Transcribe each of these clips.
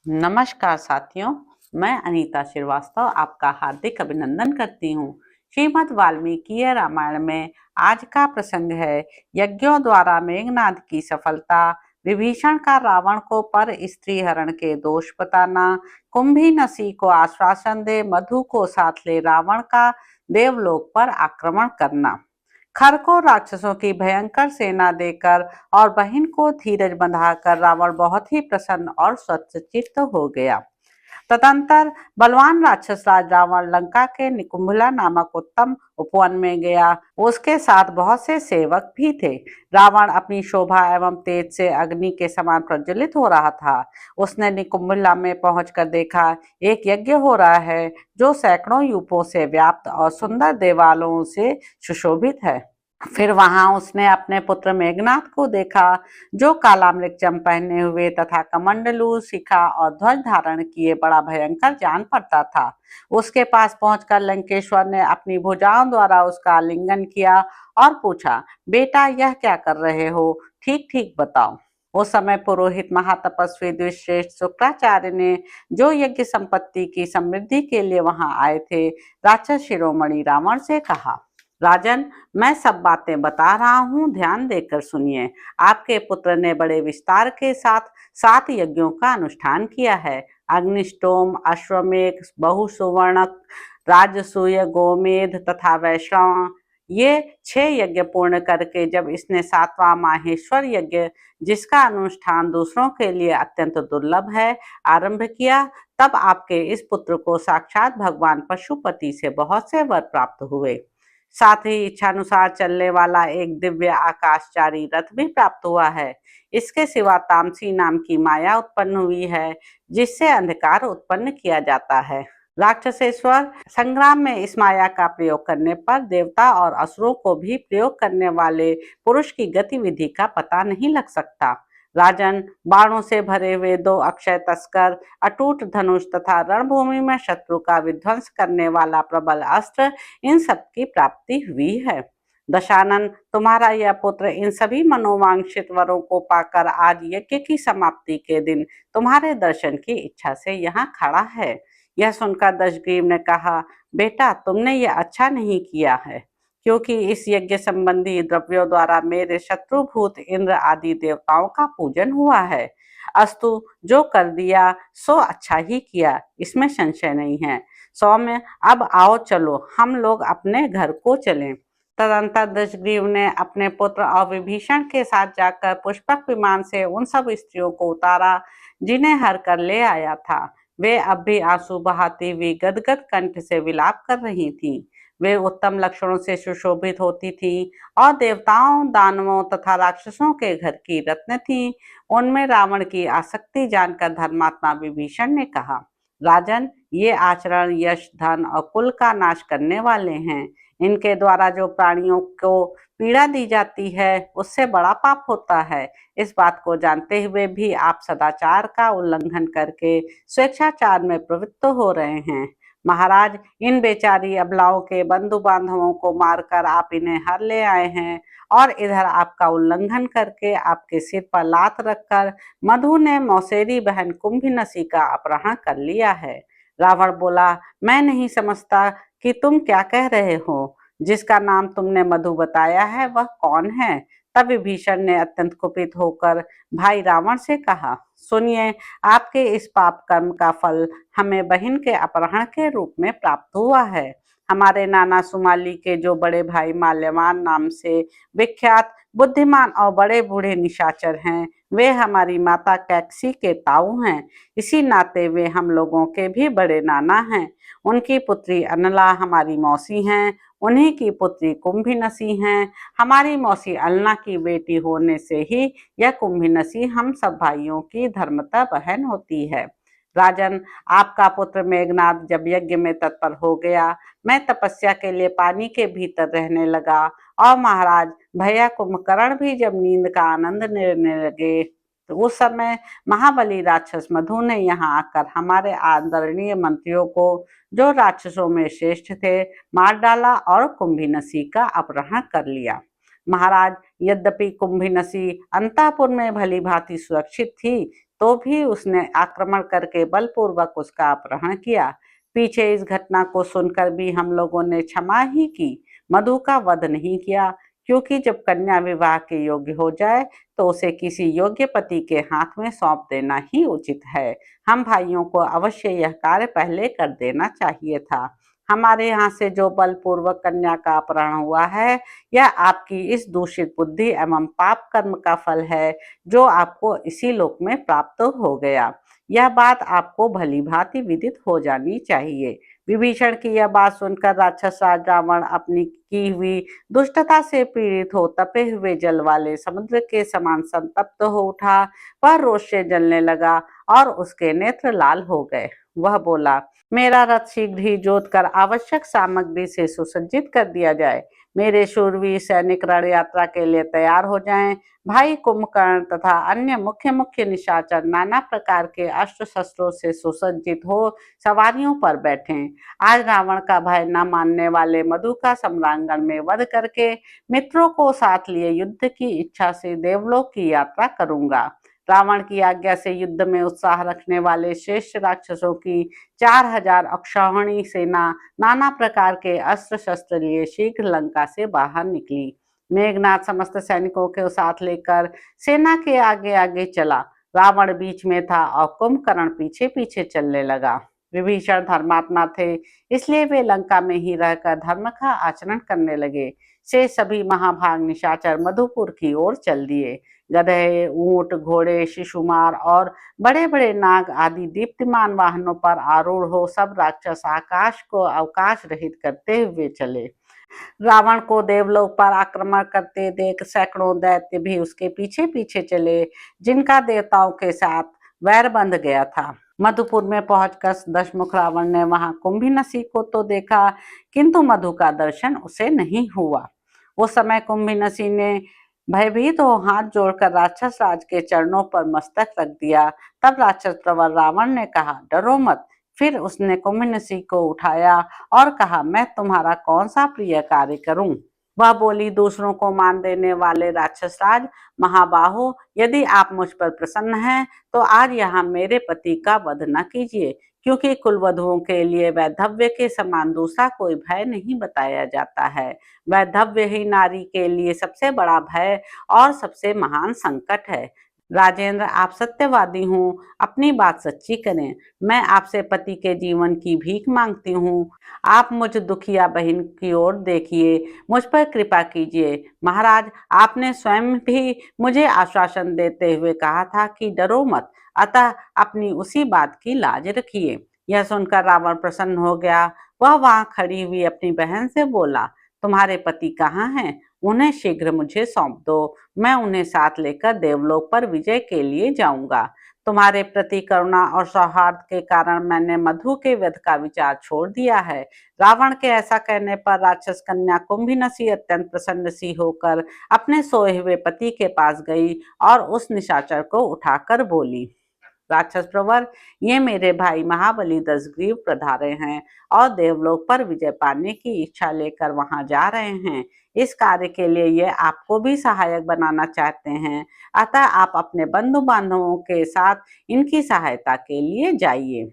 नमस्कार साथियों, मैं अनीता श्रीवास्तव आपका हार्दिक अभिनंदन करती हूँ। श्रीमद् वाल्मीकि रामायण में आज का प्रसंग है यज्ञों द्वारा मेघनाद की सफलता, विभीषण का रावण को पर स्त्री हरण के दोष बताना, कुंभीनसी को आश्वासन दे मधु को साथ ले रावण का देवलोक पर आक्रमण करना, खर को राक्षसों की भयंकर सेना देकर और बहन को धीरज बंधाकर रावण बहुत ही प्रसन्न और स्वच्छचित्त हो गया। तदंतर बलवान राक्षस राज रावण लंका के निकुंभला नामक उत्तम उपवन में गया। उसके साथ बहुत से सेवक भी थे। रावण अपनी शोभा एवं तेज से अग्नि के समान प्रज्वलित हो रहा था। उसने निकुंभला में पहुंचकर देखा एक यज्ञ हो रहा है जो सैकड़ों यूपों से व्याप्त और सुंदर देवालों से सुशोभित है। फिर वहां उसने अपने पुत्र मेघनाथ को देखा जो काला मृगचम पहने हुए तथा कमंडलू, शिखा और ध्वज धारण किए बड़ा भयंकर जान पड़ता था। उसके पास पहुंचकर लंकेश्वर ने अपनी भुजाओं द्वारा उसका आलिंगन किया और पूछा, बेटा यह क्या कर रहे हो, ठीक ठीक बताओ। उस समय पुरोहित महातपस्वी द्विश्रेष्ठ शुक्राचार्य ने जो यज्ञ संपत्ति की समृद्धि के लिए वहां आए थे राक्षस शिरोमणि रावण से कहा, राजन, मैं सब बातें बता रहा हूँ, ध्यान देकर सुनिए। आपके पुत्र ने बड़े विस्तार के साथ 7 यज्ञों का अनुष्ठान किया है। अग्निष्टोम, अश्वमेध, बहुसुवर्णक, राजसूय, गोमेध तथा वैष्णव, ये 6 यज्ञ पूर्ण करके जब इसने 7वां माहेश्वर यज्ञ, जिसका अनुष्ठान दूसरों के लिए अत्यंत दुर्लभ है, आरंभ किया, तब आपके इस पुत्र को साक्षात भगवान पशुपति से बहुत से वर प्राप्त हुए। साथ ही इच्छानुसार चलने वाला एक दिव्य आकाशचारी रथ भी प्राप्त हुआ है। इसके सिवा तामसी नाम की माया उत्पन्न हुई है जिससे अंधकार उत्पन्न किया जाता है। राक्षसेश्वर, संग्राम में इस माया का प्रयोग करने पर देवता और असुरों को भी प्रयोग करने वाले पुरुष की गतिविधि का पता नहीं लग सकता। राजन, बाणों से भरे हुए 2 अक्षय तस्कर, अटूट धनुष तथा रणभूमि में शत्रु का विध्वंस करने वाला प्रबल अस्त्र, इन सब की प्राप्ति हुई है। दशानन, तुम्हारा यह पुत्र इन सभी मनोवांछित वरों को पाकर आज यज्ञ की समाप्ति के दिन तुम्हारे दर्शन की इच्छा से यहाँ खड़ा है। यह सुनकर दशग्रीव ने कहा, बेटा तुमने यह अच्छा नहीं किया है, क्योंकि इस यज्ञ संबंधी द्रव्यों द्वारा मेरे शत्रुभूत इंद्र आदि देवताओं का पूजन हुआ है। अस्तु, जो कर दिया सो अच्छा ही किया, इसमें संशय नहीं है। सौम्य, अब आओ चलो हम लोग अपने घर को चलें। तदंतर दशग्रीव ने अपने पुत्र और विभीषण के साथ जाकर पुष्पक विमान से उन सब स्त्रियों को उतारा जिन्हें हर कर ले आया था। वे अब भी आंसू बहाती हुई गदगद कंठ से विलाप कर रही थीं। वे उत्तम लक्षणों से सुशोभित होती थीं और देवताओं, दानवों तथा राक्षसों के घर की रत्न थीं। उनमें रावण की आसक्ति जानकर धर्मात्मा विभीषण ने कहा, राजन, ये आचरण यश, धन और कुल का नाश करने वाले हैं। इनके द्वारा जो प्राणियों को पीड़ा दी जाती है उससे बड़ा पाप होता है। इस बात को जानते हुए भी आप सदाचार का उल्लंघन करके स्वेच्छाचार में प्रवृत्त हो रहे हैं। महाराज, इन बेचारी अबलाओं के बंधु बांधवों को मारकर आप इन्हें हर ले आए हैं और इधर आपका उल्लंघन करके आपके सिर पर लात रखकर मधु ने मौसेरी बहन कुंभीनसी का अपहरण कर लिया है। रावण बोला, मैं नहीं समझता कि तुम क्या कह रहे हो। जिसका नाम तुमने मधु बताया है वह कौन है? तब विभीषण ने अत्यंत कुपित होकर भाई रावण से कहा, सुनिए, आपके इस पाप कर्म का फल हमें बहन के अपहरण के रूप में प्राप्त हुआ है। हमारे नाना सुमाली के जो बड़े भाई माल्यवान नाम से विख्यात बुद्धिमान और बड़े बूढ़े निशाचर हैं, वे हमारी माता कैकसी के ताऊ हैं। इसी नाते वे हम लोगों के भी बड़े नाना हैं। उनकी पुत्री अनला हमारी मौसी हैं, उन्हीं की पुत्री कुंभीनसी हैं। हमारी मौसी अलना की बेटी होने से ही यह कुंभीनसी हम सब भाइयों की धर्मतः बहन होती है। राजन, आपका पुत्र मेघनाद जब यज्ञ में तत्पर हो गया, मैं तपस्या के लिए पानी के भीतर रहने लगा और महाराज भैया कुंभकर्ण भी जब नींद का आनंद लेने लगे तो उस समय महाबली राक्षस मधु ने यहाँ आकर हमारे आदरणीय मंत्रियों को, जो राक्षसों में श्रेष्ठ थे, मार डाला और कुंभीनसी का अपहरण कर लिया। महाराज, यद्यपि कुंभीनसी अंतःपुर में भली भांति सुरक्षित थी, तो भी उसने आक्रमण करके बलपूर्वक उसका अपहरण किया। पीछे इस घटना को सुनकर भी हम लोगों ने क्षमा ही की, मधु का वध नहीं किया, क्योंकि जब कन्या विवाह के योग्य हो जाए तो उसे किसी योग्य पति के हाथ में सौंप देना ही उचित है। हम भाइयों को अवश्य यह कार्य पहले कर देना चाहिए था। हमारे यहाँ से जो बलपूर्वक कन्या का अपहरण हुआ है, यह आपकी इस दूषित बुद्धि एवं पाप कर्म का फल है, जो आपको इसी लोक में प्राप्त हो गया। यह बात आपको भली भांति विदित हो जानी चाहिए। विभीषण की यह बात सुनकर राक्षस राज रावण अपनी की हुई दुष्टता से पीड़ित हो तपे हुए जल वाले समुद्र के समान संतप्त हो उठा। वह रोष से जलने लगा और उसके नेत्र लाल हो गए। वह बोला, मेरा रथ शीघ्र ही जोत कर आवश्यक सामग्री से सुसज्जित कर दिया जाए। मेरे शूरवीर सैनिक रण यात्रा के लिए तैयार हो जाएं। भाई कुंभकर्ण तथा अन्य मुख्य मुख्य निशाचर नाना प्रकार के अस्त्र शस्त्रों से सुसज्जित हो सवारियों पर बैठें। आज रावण का भय न मानने वाले मधु का सम्रांगण में वध करके मित्रों को साथ लिए युद्ध की इच्छा से देवलोक की यात्रा करूंगा। रावण की आज्ञा से युद्ध में उत्साह रखने वाले श्रेष्ठ राक्षसों की 4000 अक्षौहिणी सेना नाना प्रकार के अस्त्र शस्त्र लिए शीघ्र लंका से बाहर निकली। मेघनाथ समस्त सैनिकों के साथ लेकर सेना के आगे आगे चला। रावण बीच में था और कुंभकर्ण पीछे पीछे चलने लगा। विभीषण धर्मात्मा थे, इसलिए वे लंका में ही रहकर धर्म का आचरण करने लगे। से सभी महाभाग निशाचर मधुपुर की ओर चल दिए। गधे, ऊंट, घोड़े, शिशुमार और बड़े बड़े नाग आदि दीप्तिमान वाहनों पर आरूढ़ हो सब राक्षस आकाश को अवकाश रहित करते हुए चले। रावण को देवलोक पर आक्रमण करते देख सैकड़ों दैत्य भी उसके पीछे पीछे चले, जिनका देवताओं के साथ वैर बंध गया था। मधुपुर में पहुंचकर दशमुख रावण ने वहां कुंभीनसी को तो देखा, किंतु मधु का दर्शन उसे नहीं हुआ। उस समय कुंभीनसी ने भयभीत हो हाथ जोड़कर राक्षस राज के चरणों पर मस्तक रख दिया। तब राक्षस प्रवर रावण ने कहा, डरो मत। फिर उसने कुंभीनसी को उठाया और कहा, मैं तुम्हारा कौन सा प्रिय कार्य करूं? वह बोली, दूसरों को मान देने वाले राक्षस राज महाबाहो, यदि आप मुझ पर प्रसन्न हैं तो आज यहाँ मेरे पति का वध न कीजिए, क्योंकि कुलवधुओं के लिए वैधव्य के समान दूसरा कोई भय नहीं बताया जाता है। वैधव्य ही नारी के लिए सबसे बड़ा भय और सबसे महान संकट है। राजेंद्र, आप सत्यवादी हूँ, अपनी बात सच्ची करें। मैं आपसे पति के जीवन की भीख मांगती हूँ। आप मुझ दुखिया बहन की ओर देखिए, मुझ पर कृपा कीजिए। महाराज, आपने स्वयं भी मुझे आश्वासन देते हुए कहा था कि डरो मत, अतः अपनी उसी बात की लाज रखिए। यह सुनकर रावण प्रसन्न हो गया। वह वहां खड़ी हुई अपनी बहन से बोला, तुम्हारे पति कहाँ हैं? उन्हें शीघ्र मुझे सौंप दो, मैं उन्हें साथ लेकर देवलोक पर विजय के लिए जाऊंगा। तुम्हारे प्रति करुणा और सौहार्द के कारण मैंने मधु के वध का विचार छोड़ दिया है। रावण के ऐसा कहने पर राक्षस कन्या कुंभीनसी अत्यंत प्रसन्न सी होकर अपने सोए हुए पति के पास गई और उस निशाचर को उठाकर बोली, राक्षस प्रवर, ये मेरे भाई महाबली दशग्रीव पधारे हैं और देवलोक पर विजय पाने की इच्छा लेकर वहां जा रहे हैं। इस कार्य के लिए ये आपको भी सहायक बनाना चाहते हैं, अतः आप अपने बंधु बांधवों के साथ इनकी सहायता के लिए जाइए।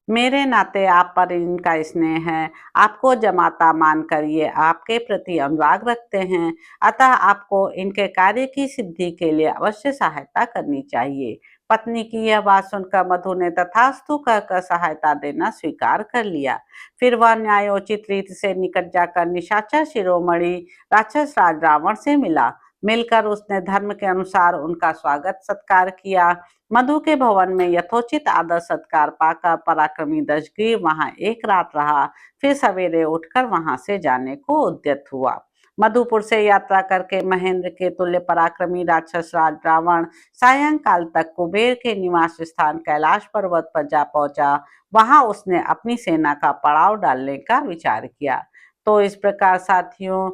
मेरे नाते आप पर इनका स्नेह है, आपको जमाता मानकर ये आपके प्रति अनुराग रखते हैं, अतः आपको इनके कार्य की सिद्धि के लिए अवश्य सहायता करनी चाहिए। पत्नी की यह बात सुनकर मधु ने तथास्तु कहकर सहायता देना स्वीकार कर लिया। फिर वह न्यायोचित रीति से निकट जाकर निशाचर शिरोमणि राक्षस राज रावण से मिला। मिलकर उसने धर्म के अनुसार उनका स्वागत सत्कार किया। मधु के भवन में यथोचित आदर सत्कार पाकर पराक्रमी दशग्रीव वहां एक रात रहा, फिर सवेरे उठकर वहां से जाने को उद्यत हुआ। मधुपुर से यात्रा करके महेंद्र के तुल्य पराक्रमी राक्षस राज रावण सायंकाल तक कुबेर के निवास स्थान कैलाश पर्वत पर जा पहुंचा। वहां उसने अपनी सेना का पड़ाव डालने का विचार किया। तो इस प्रकार साथियों,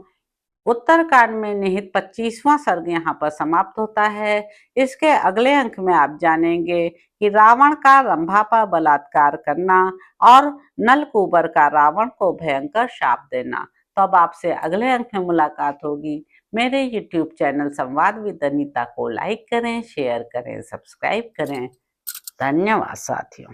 उत्तरकांड में निहित 25वां सर्ग यहाँ पर समाप्त होता है। इसके अगले अंक में आप जानेंगे कि रावण का रंभा पर बलात्कार करना और नलकूबर का रावण को भयंकर शाप देना। तो अब आपसे अगले अंक में मुलाकात होगी। मेरे YouTube चैनल संवाद विद अनीता को लाइक करें, शेयर करें, सब्सक्राइब करें। धन्यवाद साथियों।